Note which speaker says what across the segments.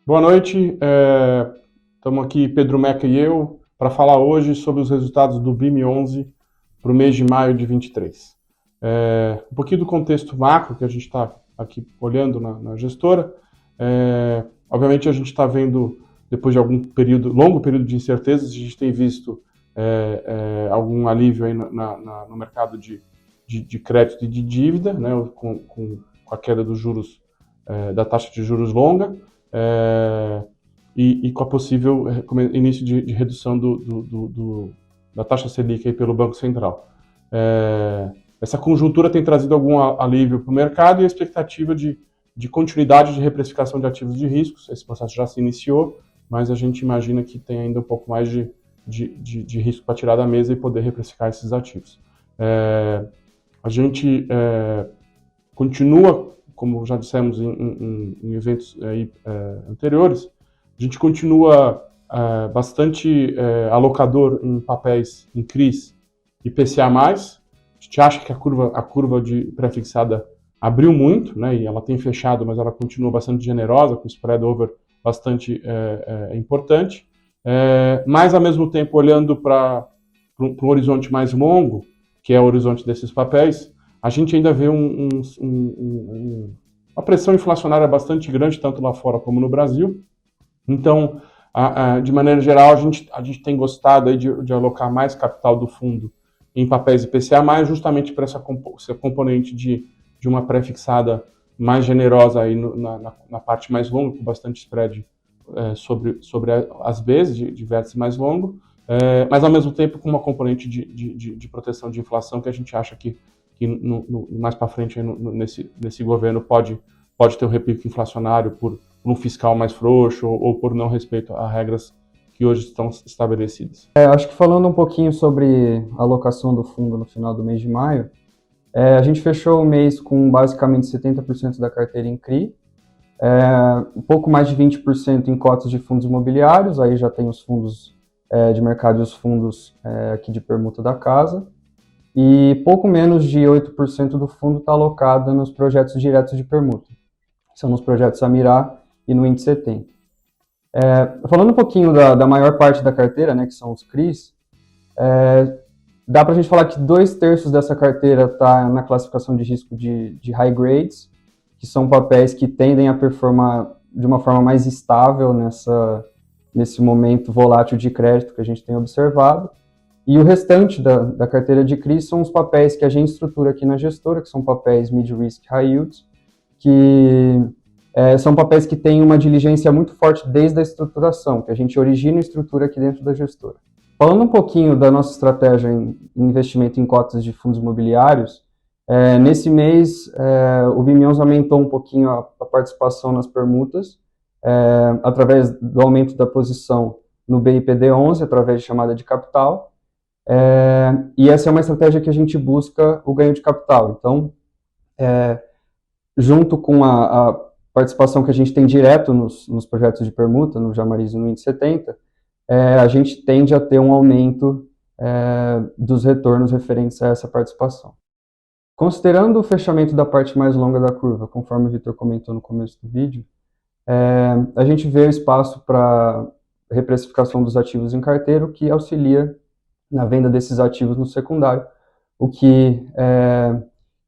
Speaker 1: Boa noite, estamos aqui, Pedro Meca e eu, para falar hoje sobre os resultados do BIM11 para o mês de maio de 23. Um pouquinho do contexto macro que a gente está aqui olhando na gestora. Obviamente a gente está vendo, depois de algum longo período de incertezas, a gente tem visto algum alívio aí no mercado de crédito e de dívida, né, com a queda dos juros, da taxa de juros longa, e com a possível início de redução da taxa Selic aí pelo Banco Central. Essa conjuntura tem trazido algum alívio para o mercado e a expectativa de continuidade de reprecificação de ativos de riscos. Esse processo já se iniciou, mas a gente imagina que tem ainda um pouco mais de risco para tirar da mesa e poder reprecificar esses ativos. A gente continua, como já dissemos em eventos aí, anteriores, a gente continua bastante alocador em papéis em CRIs e PCA+. A gente acha que a curva de pré-fixada abriu muito, né, e ela tem fechado, mas ela continua bastante generosa, com spread over bastante importante. Mas, ao mesmo tempo, olhando para um horizonte mais longo, que é o horizonte desses papéis, a gente ainda vê uma pressão inflacionária bastante grande, tanto lá fora como no Brasil. Então, de maneira geral, a gente tem gostado aí de alocar mais capital do fundo em papéis IPCA+, justamente para essa componente de uma pré-fixada mais generosa aí na parte mais longa, com bastante spread sobre as Bs de vértice mais longo, mas ao mesmo tempo com uma componente de proteção de inflação que a gente acha que mais para frente nesse governo pode ter um repique inflacionário por um fiscal mais frouxo ou por não respeito a regras que hoje estão estabelecidas.
Speaker 2: Acho que falando um pouquinho sobre a alocação do fundo no final do mês de maio, a gente fechou o mês com basicamente 70% da carteira em CRI, um pouco mais de 20% em cotas de fundos imobiliários, aí já tem os fundos de mercado e os fundos aqui de permuta da casa, e pouco menos de 8% do fundo está alocado nos projetos diretos de permuta. São nos projetos Amirá e no Índice 70. Falando um pouquinho da maior parte da carteira, né, que são os CRIs, dá para a gente falar que 2/3 dessa carteira está na classificação de risco de high grades, que são papéis que tendem a performar de uma forma mais estável nesse momento volátil de crédito que a gente tem observado. E o restante da carteira de CRI são os papéis que a gente estrutura aqui na gestora, que são papéis mid-risk high yields, que são papéis que têm uma diligência muito forte desde a estruturação, que a gente origina e estrutura aqui dentro da gestora. Falando um pouquinho da nossa estratégia em investimento em cotas de fundos imobiliários, nesse mês o BIM11 aumentou um pouquinho a participação nas permutas, através do aumento da posição no BIPD11, através de chamada de capital, e essa é uma estratégia que a gente busca o ganho de capital. Então, junto com a participação que a gente tem direto nos projetos de permuta, no Jamariz e no Índice 70, a gente tende a ter um aumento dos retornos referentes a essa participação. Considerando o fechamento da parte mais longa da curva, conforme o Vitor comentou no começo do vídeo, a gente vê o espaço para reprecificação dos ativos em carteira, o que auxilia na venda desses ativos no secundário, o que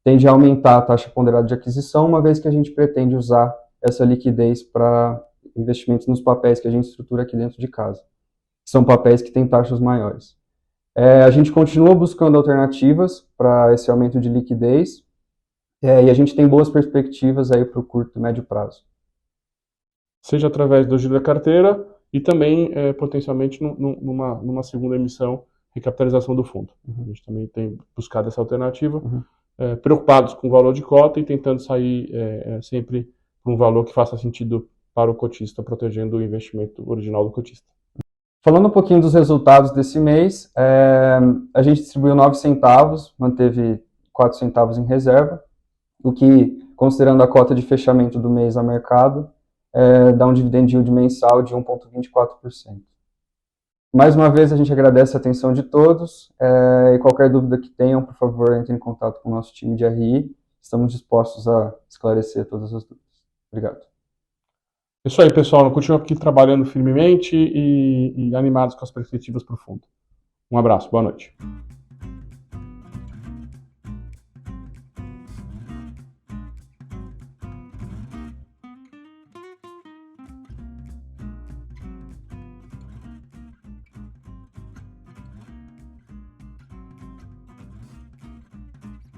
Speaker 2: tende a aumentar a taxa ponderada de aquisição, uma vez que a gente pretende usar essa liquidez para investimentos nos papéis que a gente estrutura aqui dentro de casa. São papéis que têm taxas maiores. A gente continua buscando alternativas para esse aumento de liquidez, e a gente tem boas perspectivas aí para o curto e médio prazo.
Speaker 1: Seja através do giro da carteira e também, potencialmente, numa segunda emissão, recapitalização do fundo. A gente também tem buscado essa alternativa, preocupados com o valor de cota e tentando sair sempre para um valor que faça sentido para o cotista, protegendo o investimento original do cotista.
Speaker 2: Falando um pouquinho dos resultados desse mês, a gente distribuiu 9 centavos, manteve 4 centavos em reserva, o que, considerando a cota de fechamento do mês a mercado, dá um dividend yield mensal de 1,24%. Mais uma vez, a gente agradece a atenção de todos, e qualquer dúvida que tenham, por favor, entre em contato com o nosso time de RI. Estamos dispostos a esclarecer todas as dúvidas. Obrigado.
Speaker 1: É isso aí, pessoal. Eu continuo aqui trabalhando firmemente e animados com as perspectivas para o fundo. Um abraço, boa noite.